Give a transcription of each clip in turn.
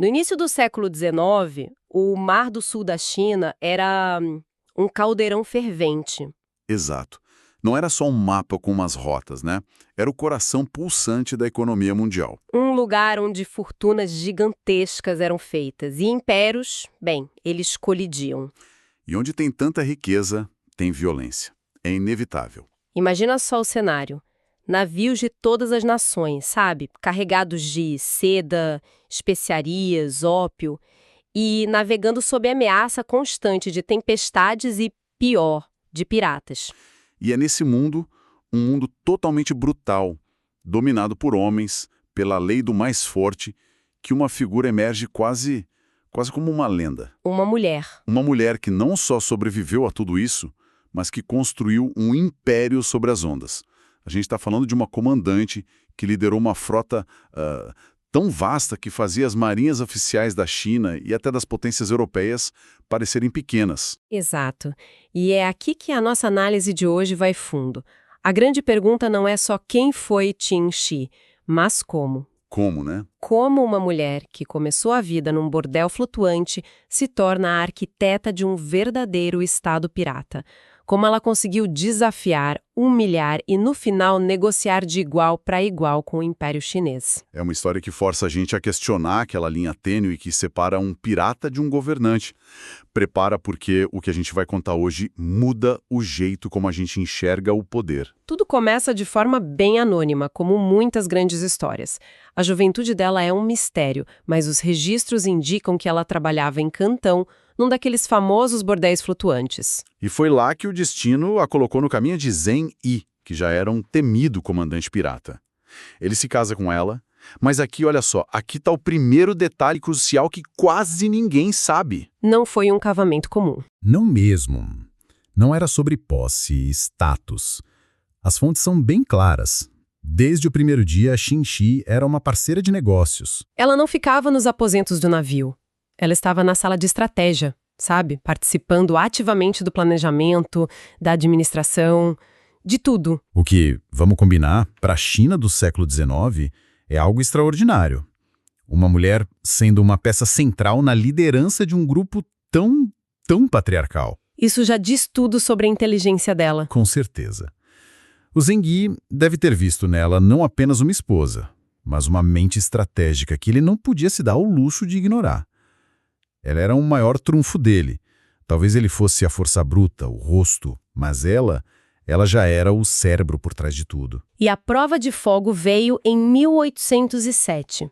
No início do século XIX, o Mar do Sul da China era um caldeirão fervente. Exato. Não era só um mapa com umas rotas, né? Era o coração pulsante da economia mundial. Um lugar onde fortunas gigantescas eram feitas e impérios, bem, eles colidiam. E onde tem tanta riqueza, tem violência. É inevitável. Imagina só o cenário. Navios de todas as nações, sabe? Carregados de seda, especiarias, ópio, e navegando sob ameaça constante de tempestades e, pior, de piratas. E é nesse mundo, um mundo totalmente brutal, dominado por homens, pela lei do mais forte, que uma figura emerge quase como uma lenda. Uma mulher. Uma mulher que não só sobreviveu a tudo isso, mas que construiu um império sobre as ondas. A gente está falando de uma comandante que liderou uma frota tão vasta que fazia as marinhas oficiais da China e até das potências europeias parecerem pequenas. Exato. E é aqui que a nossa análise de hoje vai fundo. A grande pergunta não é só quem foi Qin Shi, mas como. Como, né? Como uma mulher que começou a vida num bordel flutuante se torna a arquiteta de um verdadeiro Estado pirata. Como ela conseguiu desafiar, humilhar e, no final, negociar de igual para igual com o Império Chinês. É uma história que força a gente a questionar aquela linha tênue que separa um pirata de um governante. Prepara porque o que a gente vai contar hoje muda o jeito como a gente enxerga o poder. Tudo começa de forma bem anônima, como muitas grandes histórias. A juventude dela é um mistério, mas os registros indicam que ela trabalhava em Cantão, num daqueles famosos bordéis flutuantes. E foi lá que o destino a colocou no caminho de Zheng Yi, que já era um temido comandante pirata. Ele se casa com ela, mas aqui, olha só, aqui está o primeiro detalhe crucial que quase ninguém sabe. Não foi um casamento comum. Não mesmo. Não era sobre posse e status. As fontes são bem claras. Desde o primeiro dia, Qin Shi era uma parceira de negócios. Ela não ficava nos aposentos do navio. Ela estava na sala de estratégia, sabe? Participando ativamente do planejamento, da administração, de tudo. O que, vamos combinar, para a China do século XIX é algo extraordinário. Uma mulher sendo uma peça central na liderança de um grupo tão patriarcal. Isso já diz tudo sobre a inteligência dela. Com certeza. O Zheng Yi deve ter visto nela não apenas uma esposa, mas uma mente estratégica que ele não podia se dar ao luxo de ignorar. Ela era o maior trunfo dele. Talvez ele fosse a força bruta, o rosto, mas ela já era o cérebro por trás de tudo. E a prova de fogo veio em 1807.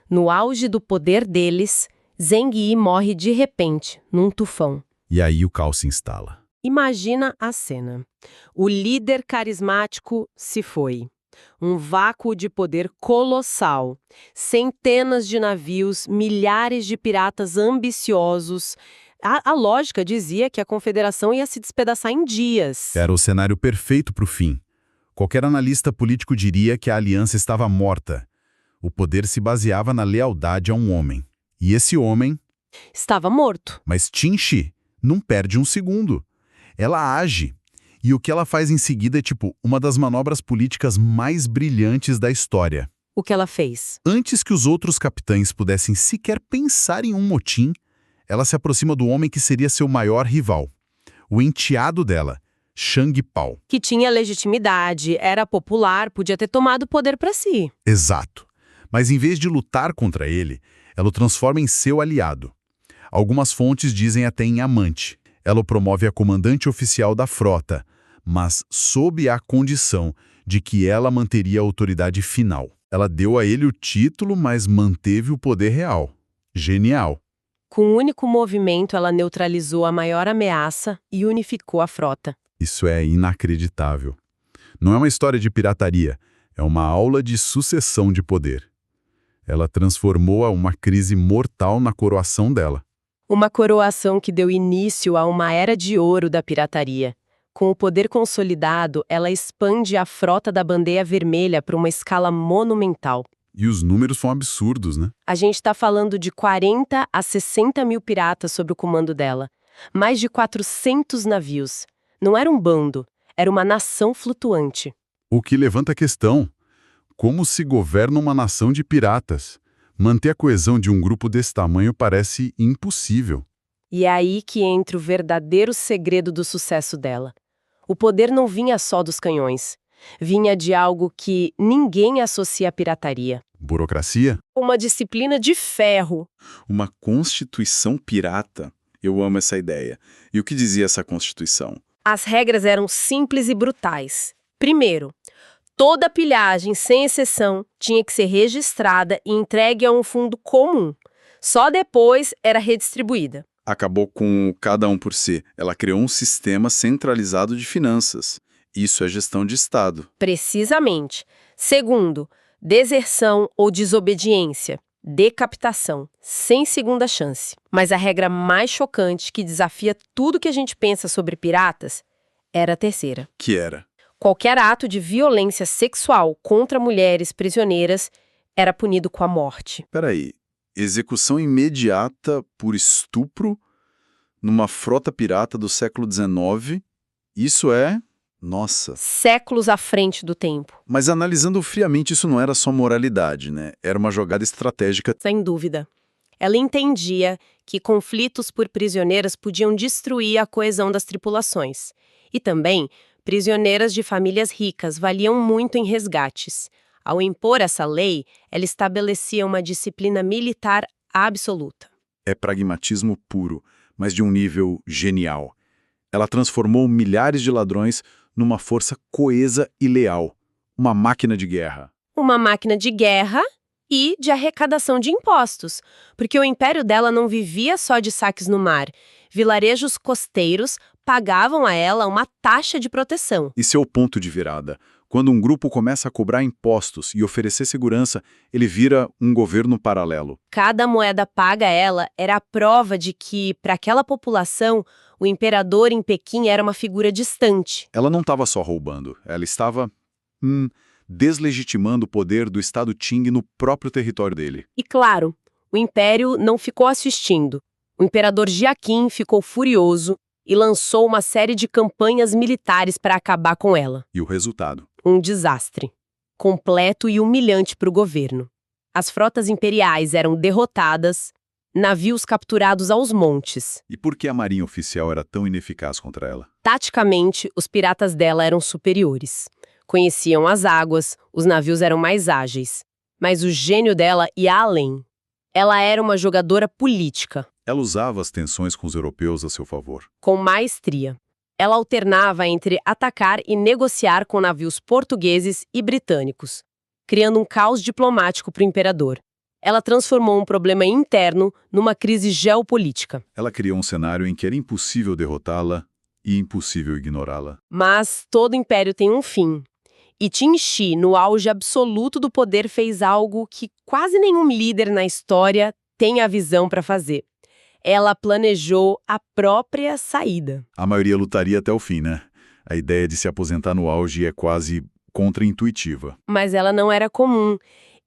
No auge do poder deles, Zheng Yi morre de repente, num tufão. E aí o caos se instala. Imagina a cena. O líder carismático se foi. Um vácuo de poder colossal. Centenas de navios, milhares de piratas ambiciosos. A lógica dizia que a confederação ia se despedaçar em dias. Era o cenário perfeito para o fim. Qualquer analista político diria que a aliança estava morta. O poder se baseava na lealdade a um homem. E esse homem... estava morto. Mas Qin Shi não perde um segundo. Ela age. E o que ela faz em seguida é, uma das manobras políticas mais brilhantes da história. O que ela fez? Antes que os outros capitães pudessem sequer pensar em um motim, ela se aproxima do homem que seria seu maior rival, o enteado dela, Shang Pao. Que tinha legitimidade, era popular, podia ter tomado o poder para si. Exato. Mas em vez de lutar contra ele, ela o transforma em seu aliado. Algumas fontes dizem até em amante. Ela o promove a comandante oficial da frota, mas sob a condição de que ela manteria a autoridade final. Ela deu a ele o título, mas manteve o poder real. Genial. Com um único movimento, ela neutralizou a maior ameaça e unificou a frota. Isso é inacreditável. Não é uma história de pirataria, é uma aula de sucessão de poder. Ela transformou uma crise mortal na coroação dela. Uma coroação que deu início a uma era de ouro da pirataria. Com o poder consolidado, ela expande a frota da Bandeira Vermelha para uma escala monumental. E os números são absurdos, né? A gente está falando de 40 a 60 mil piratas sob o comando dela. Mais de 400 navios. Não era um bando, era uma nação flutuante. O que levanta a questão: como se governa uma nação de piratas? Manter a coesão de um grupo desse tamanho parece impossível. E é aí que entra o verdadeiro segredo do sucesso dela. O poder não vinha só dos canhões. Vinha de algo que ninguém associa à pirataria. Burocracia? Uma disciplina de ferro. Uma constituição pirata. Eu amo essa ideia. E o que dizia essa constituição? As regras eram simples e brutais. Primeiro, toda pilhagem, sem exceção, tinha que ser registrada e entregue a um fundo comum. Só depois era redistribuída. Acabou com cada um por si. Ela criou um sistema centralizado de finanças. Isso é gestão de Estado. Precisamente. Segundo, deserção ou desobediência. Decapitação, sem segunda chance. Mas a regra mais chocante, que desafia tudo que a gente pensa sobre piratas, era a terceira. Que era? Qualquer ato de violência sexual contra mulheres prisioneiras era punido com a morte. Peraí. Execução imediata por estupro numa frota pirata do século XIX? Isso é... Nossa. Séculos à frente do tempo. Mas analisando friamente, isso não era só moralidade, né? Era uma jogada estratégica. Sem dúvida. Ela entendia que conflitos por prisioneiras podiam destruir a coesão das tripulações. E também, prisioneiras de famílias ricas valiam muito em resgates. Ao impor essa lei, ela estabelecia uma disciplina militar absoluta. É pragmatismo puro, mas de um nível genial. Ela transformou milhares de ladrões numa força coesa e leal. Uma máquina de guerra. Uma máquina de guerra e de arrecadação de impostos, porque o império dela não vivia só de saques no mar. Vilarejos costeiros pagavam a ela uma taxa de proteção. Esse é o ponto de virada. Quando um grupo começa a cobrar impostos e oferecer segurança, ele vira um governo paralelo. Cada moeda paga a ela era a prova de que, para aquela população, o imperador em Pequim era uma figura distante. Ela não estava só roubando, ela estava deslegitimando o poder do Estado Qing no próprio território dele. E claro, o império não ficou assistindo. O imperador Jiaqin ficou furioso e lançou uma série de campanhas militares para acabar com ela. E o resultado? Um desastre. Completo e humilhante para o governo. As frotas imperiais eram derrotadas, navios capturados aos montes. E por que a marinha oficial era tão ineficaz contra ela? Taticamente, os piratas dela eram superiores. Conheciam as águas, os navios eram mais ágeis. Mas o gênio dela ia além. Ela era uma jogadora política. Ela usava as tensões com os europeus a seu favor. Com maestria. Ela alternava entre atacar e negociar com navios portugueses e britânicos, criando um caos diplomático para o imperador. Ela transformou um problema interno numa crise geopolítica. Ela criou um cenário em que era impossível derrotá-la e impossível ignorá-la. Mas todo império tem um fim. E Qin Shi, no auge absoluto do poder, fez algo que quase nenhum líder na história tem a visão para fazer. Ela planejou a própria saída. A maioria lutaria até o fim, né? A ideia de se aposentar no auge é quase contraintuitiva. Mas ela não era comum.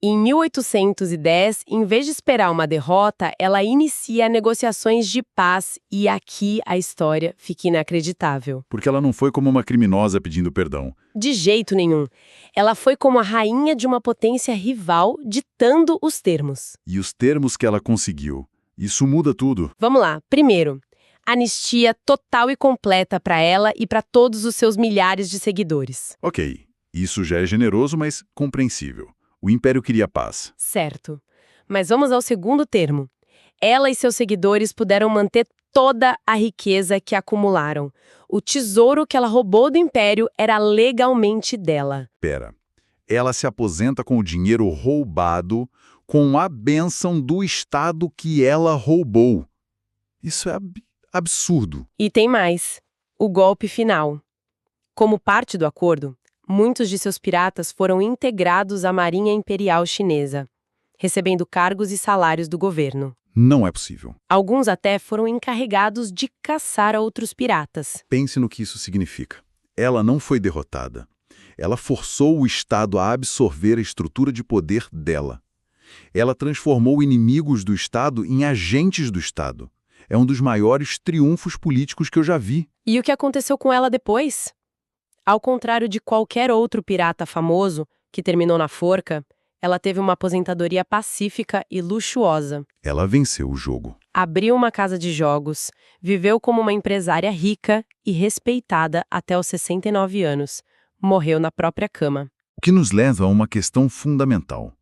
Em 1810, em vez de esperar uma derrota, ela inicia negociações de paz e aqui a história fica inacreditável. Porque ela não foi como uma criminosa pedindo perdão. De jeito nenhum. Ela foi como a rainha de uma potência rival ditando os termos. E os termos que ela conseguiu. Isso muda tudo. Vamos lá. Primeiro, anistia total e completa para ela e para todos os seus milhares de seguidores. Ok, isso já é generoso, mas compreensível. O Império queria paz. Certo. Mas vamos ao segundo termo. Ela e seus seguidores puderam manter toda a riqueza que acumularam. O tesouro que ela roubou do Império era legalmente dela. Pera, ela se aposenta com o dinheiro roubado com a bênção do Estado que ela roubou. Isso é absurdo. E tem mais. O golpe final. Como parte do acordo, muitos de seus piratas foram integrados à Marinha Imperial Chinesa, recebendo cargos e salários do governo. Não é possível. Alguns até foram encarregados de caçar outros piratas. Pense no que isso significa. Ela não foi derrotada. Ela forçou o Estado a absorver a estrutura de poder dela. Ela transformou inimigos do Estado em agentes do Estado. É um dos maiores triunfos políticos que eu já vi. E o que aconteceu com ela depois? Ao contrário de qualquer outro pirata famoso que terminou na forca, Ela teve uma aposentadoria pacífica e luxuosa. Ela venceu o jogo. Abriu uma casa de jogos, viveu como uma empresária rica e respeitada até os 69 anos. Morreu na própria cama. O que nos leva a uma questão fundamental.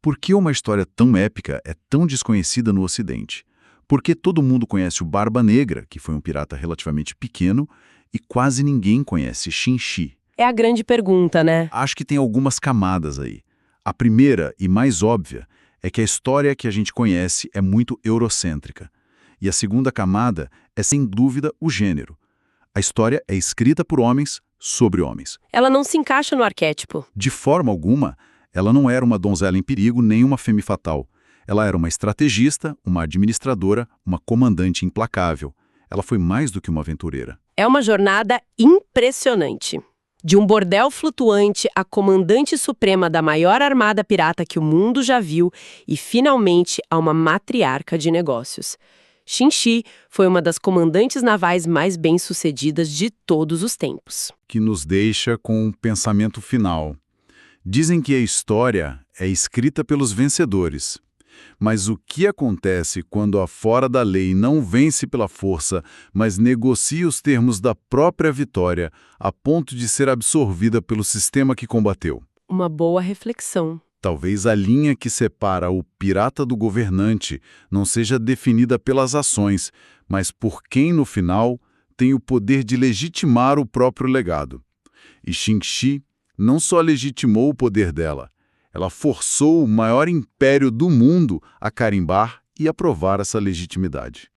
Por que uma história tão épica é tão desconhecida no Ocidente? Por que todo mundo conhece o Barba Negra, que foi um pirata relativamente pequeno, e quase ninguém conhece Xinxi? É a grande pergunta, né? Acho que tem algumas camadas aí. A primeira e mais óbvia é que a história que a gente conhece é muito eurocêntrica. E a segunda camada é, sem dúvida, o gênero. A história é escrita por homens sobre homens. Ela não se encaixa no arquétipo. De forma alguma, ela não era uma donzela em perigo nem uma femme fatal. Ela era uma estrategista, uma administradora, uma comandante implacável. Ela foi mais do que uma aventureira. É uma jornada impressionante. De um bordel flutuante à comandante suprema da maior armada pirata que o mundo já viu e, finalmente, a uma matriarca de negócios. Xinxi foi uma das comandantes navais mais bem-sucedidas de todos os tempos. Que nos deixa com um pensamento final. Dizem que a história é escrita pelos vencedores. Mas o que acontece quando a fora da lei não vence pela força, mas negocia os termos da própria vitória, a ponto de ser absorvida pelo sistema que combateu? Uma boa reflexão. Talvez a linha que separa o pirata do governante não seja definida pelas ações, mas por quem, no final, tem o poder de legitimar o próprio legado. E Xinxi não só legitimou o poder dela, ela forçou o maior império do mundo a carimbar e aprovar essa legitimidade.